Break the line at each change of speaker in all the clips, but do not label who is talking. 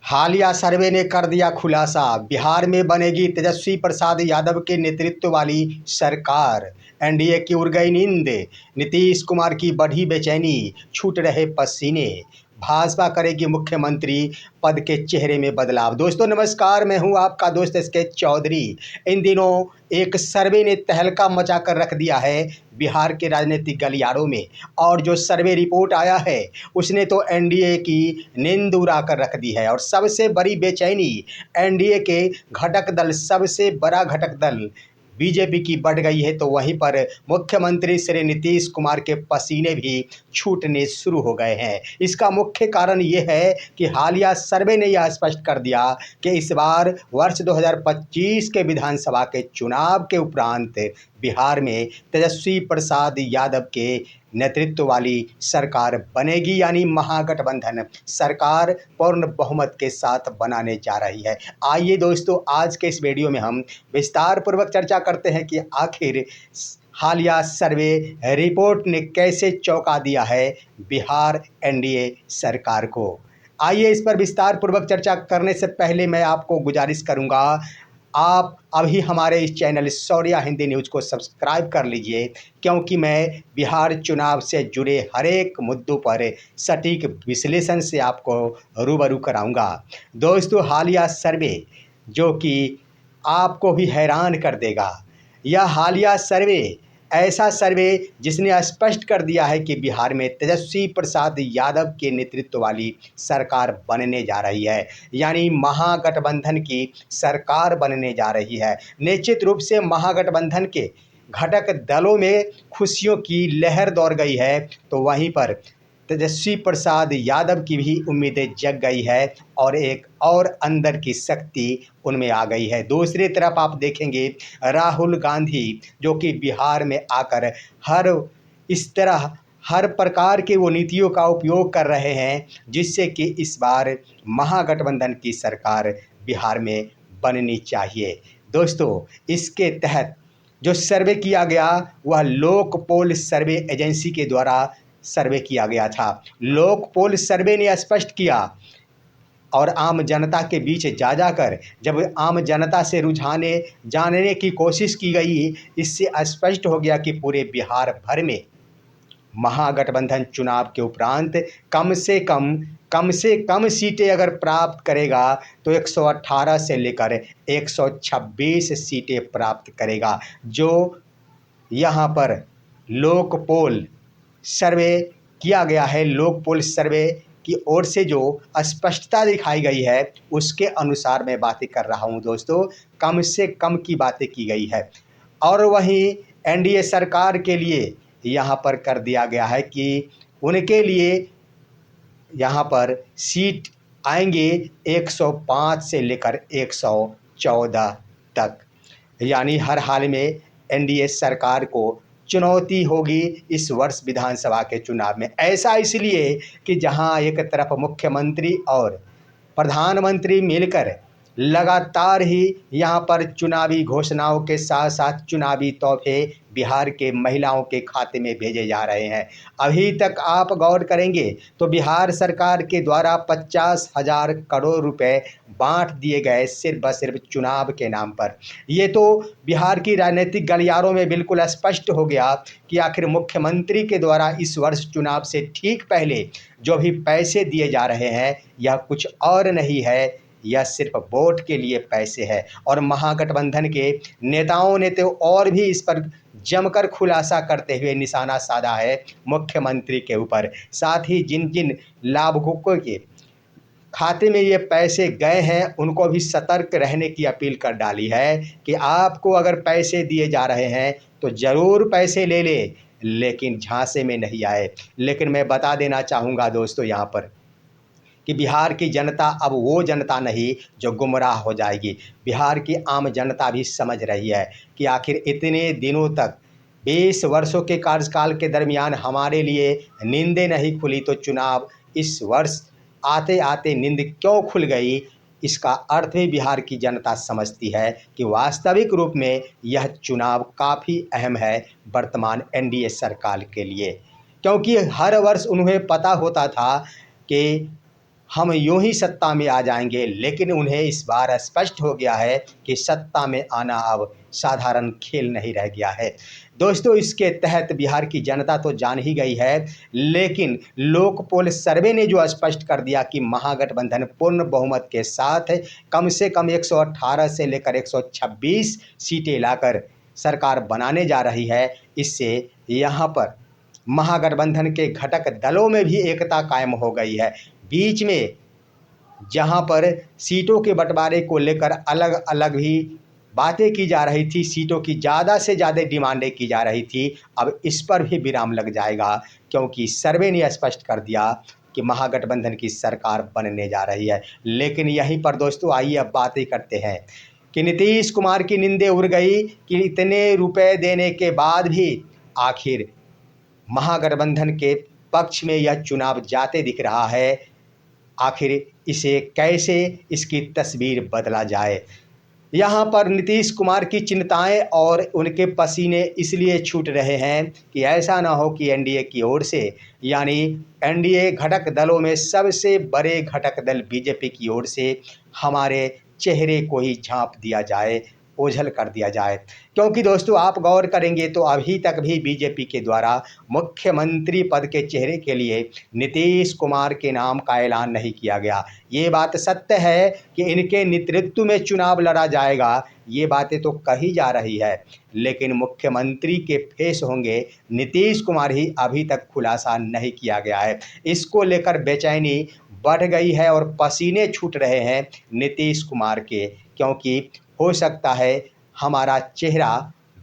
हालिया सर्वे ने कर दिया खुलासा, बिहार में बनेगी तेजस्वी प्रसाद यादव के नेतृत्व वाली सरकार। एनडीए की उड़ गई नींद, नीतीश कुमार की बढ़ी बेचैनी, छूट रहे पसीने, भाजपा करेगी मुख्यमंत्री पद के चेहरे में बदलाव। दोस्तों नमस्कार, मैं हूं आपका दोस्त एसके चौधरी। इन दिनों एक सर्वे ने तहलका मचा कर रख दिया है बिहार के राजनीतिक गलियारों में, और जो सर्वे रिपोर्ट आया है उसने तो एनडीए की नींद उड़ा कर रख दी है। और सबसे बड़ी बेचैनी एनडीए के घटक दल, सबसे बड़ा घटक दल बीजेपी की बढ़ गई है, तो वहीं पर मुख्यमंत्री श्री नीतीश कुमार के पसीने भी छूटने शुरू हो गए हैं। इसका मुख्य कारण ये है कि हालिया सर्वे ने यह स्पष्ट कर दिया कि इस बार वर्ष 2025 के विधानसभा के चुनाव के उपरांत बिहार में तेजस्वी प्रसाद यादव के नेतृत्व वाली सरकार बनेगी, यानी महागठबंधन सरकार पूर्ण बहुमत के साथ बनाने जा रही है। आइए दोस्तों, आज के इस वीडियो में हम विस्तार पूर्वक चर्चा करते हैं कि आखिर हालिया सर्वे रिपोर्ट ने कैसे चौंका दिया है बिहार एनडीए सरकार को। आइए इस पर विस्तार पूर्वक चर्चा करने से पहले मैं आपको गुजारिश करूंगा, आप अभी हमारे इस चैनल शौर्या हिंदी न्यूज़ को सब्सक्राइब कर लीजिए, क्योंकि मैं बिहार चुनाव से जुड़े हर एक मुद्दों पर सटीक विश्लेषण से आपको रूबरू कराऊंगा। दोस्तों, हालिया सर्वे जो कि आपको भी हैरान कर देगा, यह हालिया सर्वे ऐसा सर्वे जिसने स्पष्ट कर दिया है कि बिहार में तेजस्वी प्रसाद यादव के नेतृत्व वाली सरकार बनने जा रही है, यानी महागठबंधन की सरकार बनने जा रही है। निश्चित रूप से महागठबंधन के घटक दलों में खुशियों की लहर दौड़ गई है, तो वहीं पर तेजस्वी प्रसाद यादव की भी उम्मीदें जग गई है और एक और अंदर की शक्ति उनमें आ गई है। दूसरी तरफ आप देखेंगे राहुल गांधी, जो कि बिहार में आकर इस तरह हर प्रकार के वो नीतियों का उपयोग कर रहे हैं जिससे कि इस बार महागठबंधन की सरकार बिहार में बननी चाहिए। दोस्तों, इसके तहत जो सर्वे किया गया वह लोक पोल सर्वे एजेंसी के द्वारा सर्वे किया गया था। लोक पोल सर्वे ने स्पष्ट किया और आम जनता के बीच जा जाकर जब आम जनता से रुझाने जानने की कोशिश की गई, इससे स्पष्ट हो गया कि पूरे बिहार भर में महागठबंधन चुनाव के उपरांत कम से कम सीटें अगर प्राप्त करेगा तो 118 से लेकर 126 सीटें प्राप्त करेगा। जो यहाँ पर लोक पोल सर्वे किया गया है, लोक पोल सर्वे की ओर से जो स्पष्टता दिखाई गई है उसके अनुसार मैं बातें कर रहा हूं दोस्तों, कम से कम की बातें की गई है। और वहीं एनडीए सरकार के लिए यहाँ पर कर दिया गया है कि उनके लिए यहाँ पर सीट आएंगे 105 से लेकर 114 तक, यानी हर हाल में एनडीए सरकार को चुनौती होगी इस वर्ष विधानसभा के चुनाव में। ऐसा इसलिए कि जहां एक तरफ मुख्यमंत्री और प्रधानमंत्री मिलकर लगातार ही यहाँ पर चुनावी घोषणाओं के साथ साथ चुनावी तोहफे बिहार के महिलाओं के खाते में भेजे जा रहे हैं। अभी तक आप गौर करेंगे तो बिहार सरकार के द्वारा 50,000 करोड़ रुपए बांट दिए गए सिर्फ व सिर्फ चुनाव के नाम पर। ये तो बिहार की राजनीतिक गलियारों में बिल्कुल स्पष्ट हो गया कि आखिर मुख्यमंत्री के द्वारा इस वर्ष चुनाव से ठीक पहले जो भी पैसे दिए जा रहे हैं यह कुछ और नहीं है, यह सिर्फ वोट के लिए पैसे है। और महागठबंधन के नेताओं ने तो और भी इस पर जमकर खुलासा करते हुए निशाना साधा है मुख्यमंत्री के ऊपर। साथ ही जिन जिन लाभुकों के खाते में ये पैसे गए हैं उनको भी सतर्क रहने की अपील कर डाली है कि आपको अगर पैसे दिए जा रहे हैं तो ज़रूर पैसे ले ले, लेकिन झांसे में नहीं आए। लेकिन मैं बता देना चाहूँगा दोस्तों यहाँ पर कि बिहार की जनता अब वो जनता नहीं जो गुमराह हो जाएगी। बिहार की आम जनता भी समझ रही है कि आखिर इतने दिनों तक 20 वर्षों के कार्यकाल के दरमियान हमारे लिए नींदें नहीं खुली, तो चुनाव इस वर्ष आते आते नींद क्यों खुल गई। इसका अर्थ भी बिहार की जनता समझती है कि वास्तविक रूप में यह चुनाव काफ़ी अहम है वर्तमान एनडीए सरकार के लिए, क्योंकि हर वर्ष उन्हें पता होता था कि हम यूं ही सत्ता में आ जाएंगे, लेकिन उन्हें इस बार स्पष्ट हो गया है कि सत्ता में आना अब साधारण खेल नहीं रह गया है। दोस्तों, इसके तहत बिहार की जनता तो जान ही गई है, लेकिन लोकपोल सर्वे ने जो स्पष्ट कर दिया कि महागठबंधन पूर्ण बहुमत के साथ कम से कम 118 से लेकर 126 सीटें लाकर सरकार बनाने जा रही है। इससे यहाँ पर महागठबंधन के घटक दलों में भी एकता कायम हो गई है। बीच में जहां पर सीटों के बंटवारे को लेकर अलग अलग भी बातें की जा रही थी, सीटों की ज़्यादा से ज़्यादा डिमांडें की जा रही थी, अब इस पर भी विराम लग जाएगा, क्योंकि सर्वे ने स्पष्ट कर दिया कि महागठबंधन की सरकार बनने जा रही है। लेकिन यहीं पर दोस्तों आइए अब बातें करते हैं कि नीतीश कुमार की नींदें उड़ गई कि इतने रुपए देने के बाद भी आखिर महागठबंधन के पक्ष में यह चुनाव जाते दिख रहा है। आखिर इसे कैसे इसकी तस्वीर बदला जाए। यहाँ पर नीतीश कुमार की चिंताएं और उनके पसीने इसलिए छूट रहे हैं कि ऐसा ना हो कि एनडीए की ओर से, यानी एनडीए घटक दलों में सबसे बड़े घटक दल बीजेपी की ओर से हमारे चेहरे को ही झांप दिया जाए, ओझल कर दिया जाए। क्योंकि दोस्तों आप गौर करेंगे तो अभी तक भी बीजेपी के द्वारा मुख्यमंत्री पद के चेहरे के लिए नीतीश कुमार के नाम का ऐलान नहीं किया गया। ये बात सत्य है कि इनके नेतृत्व में चुनाव लड़ा जाएगा, ये बातें तो कही जा रही है, लेकिन मुख्यमंत्री के फेस होंगे नीतीश कुमार ही अभी तक खुलासा नहीं किया गया है। इसको लेकर बेचैनी बढ़ गई है और पसीने छूट रहे हैं नीतीश कुमार के, क्योंकि हो सकता है हमारा चेहरा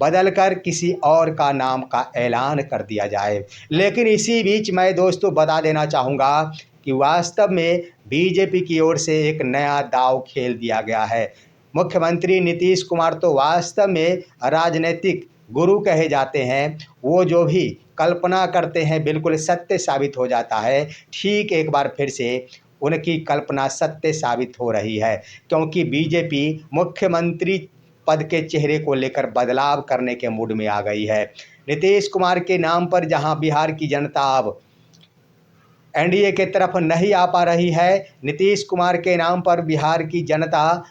बदलकर किसी और का नाम का ऐलान कर दिया जाए। लेकिन इसी बीच मैं दोस्तों बता देना चाहूँगा कि वास्तव में बीजेपी की ओर से एक नया दांव खेल दिया गया है। मुख्यमंत्री नीतीश कुमार तो वास्तव में राजनीतिक गुरु कहे जाते हैं। वो जो भी कल्पना करते हैं बिल्कुल सत्य साबित हो जाता है। ठीक एक बार फिर से उनकी कल्पना सत्य साबित हो रही है, क्योंकि बीजेपी मुख्यमंत्री पद के चेहरे को लेकर बदलाव करने के मूड में आ गई है। नीतीश कुमार के नाम पर जहां बिहार की जनता अब एनडीए के तरफ नहीं आ पा रही है, नीतीश कुमार के नाम पर बिहार की जनता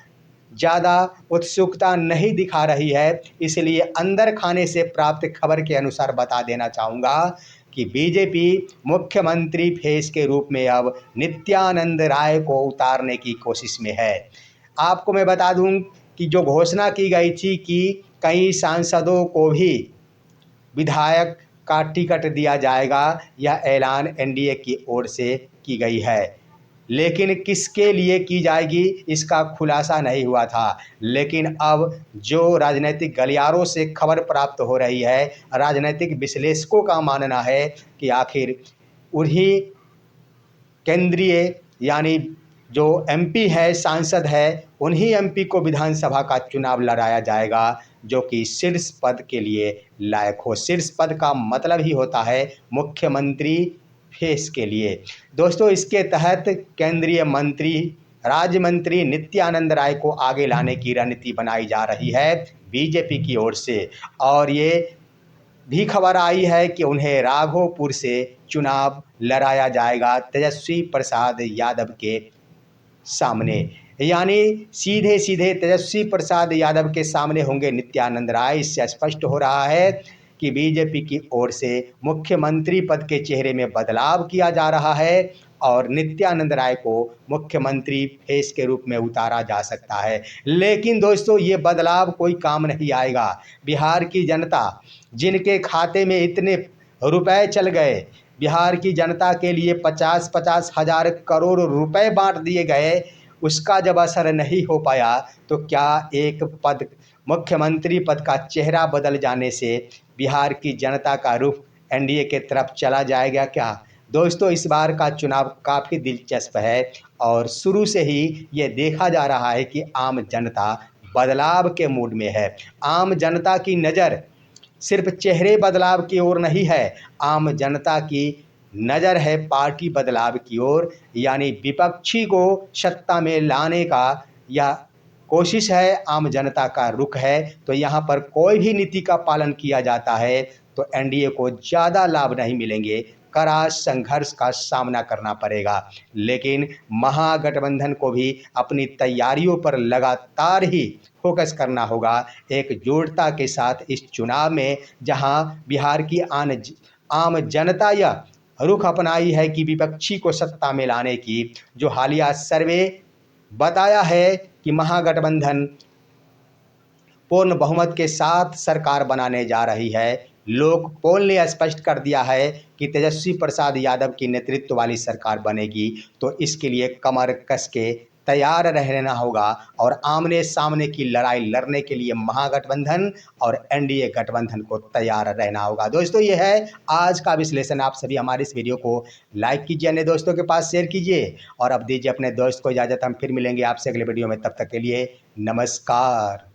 ज़्यादा उत्सुकता नहीं दिखा रही है। इसलिए अंदर खाने से प्राप्त खबर के अनुसार बता देना चाहूँगा कि बीजेपी मुख्यमंत्री फेस के रूप में अब नित्यानंद राय को उतारने की कोशिश में है। आपको मैं बता दूं कि जो घोषणा की गई थी कि कई सांसदों को भी विधायक का टिकट दिया जाएगा, यह ऐलान एनडीए की ओर से की गई है, लेकिन किसके लिए की जाएगी इसका खुलासा नहीं हुआ था। लेकिन अब जो राजनीतिक गलियारों से खबर प्राप्त हो रही है, राजनीतिक विश्लेषकों का मानना है कि आखिर उन्हीं केंद्रीय यानी जो एमपी है, सांसद है, उन्हीं एमपी को विधानसभा का चुनाव लड़ाया जाएगा जो कि शीर्ष पद के लिए लायक हो। शीर्ष पद का मतलब ही होता है मुख्यमंत्री फेस के लिए। दोस्तों, इसके तहत केंद्रीय मंत्री राज्य मंत्री नित्यानंद राय को आगे लाने की रणनीति बनाई जा रही है बीजेपी की ओर से, और ये भी खबर आई है कि उन्हें राघोपुर से चुनाव लड़ाया जाएगा तेजस्वी प्रसाद यादव के सामने, यानी सीधे सीधे तेजस्वी प्रसाद यादव के सामने होंगे नित्यानंद राय। इससे स्पष्ट हो रहा है कि बीजेपी की ओर से मुख्यमंत्री पद के चेहरे में बदलाव किया जा रहा है और नित्यानंद राय को मुख्यमंत्री फेस के रूप में उतारा जा सकता है। लेकिन दोस्तों, ये बदलाव कोई काम नहीं आएगा। बिहार की जनता जिनके खाते में इतने रुपए चल गए, बिहार की जनता के लिए 50-50 हज़ार करोड़ रुपए बांट दिए गए, उसका जब असर नहीं हो पाया तो क्या एक पद मुख्यमंत्री पद का चेहरा बदल जाने से बिहार की जनता का रुख एनडीए के तरफ चला जाएगा क्या? दोस्तों, इस बार का चुनाव काफ़ी दिलचस्प है और शुरू से ही ये देखा जा रहा है कि आम जनता बदलाव के मूड में है। आम जनता की नज़र सिर्फ चेहरे बदलाव की ओर नहीं है, आम जनता की नज़र है पार्टी बदलाव की ओर, यानी विपक्षी को सत्ता में लाने का यह कोशिश है, आम जनता का रुख है। तो यहाँ पर कोई भी नीति का पालन किया जाता है तो एनडीए को ज़्यादा लाभ नहीं मिलेंगे, कड़ा संघर्ष का सामना करना पड़ेगा। लेकिन महागठबंधन को भी अपनी तैयारियों पर लगातार ही फोकस करना होगा, एकजुटता के साथ इस चुनाव में, जहां बिहार की आम जनता यह रुख अपनाई है कि विपक्षी को सत्ता में लाने की। जो हालिया सर्वे बताया है कि महागठबंधन पूर्ण बहुमत के साथ सरकार बनाने जा रही है। लोक पोल ने स्पष्ट कर दिया है कि तेजस्वी प्रसाद यादव की नेतृत्व वाली सरकार बनेगी, तो इसके लिए कमर कस के तैयार रहना होगा और आमने सामने की लड़ाई लड़ने के लिए महागठबंधन और एनडीए गठबंधन को तैयार रहना होगा। दोस्तों, ये है आज का विश्लेषण। आप सभी हमारे इस वीडियो को लाइक कीजिए, अन्य दोस्तों के पास शेयर कीजिए और अब दीजिए अपने दोस्त को इजाज़त। हम फिर मिलेंगे आपसे अगले वीडियो में, तब तक के लिए नमस्कार।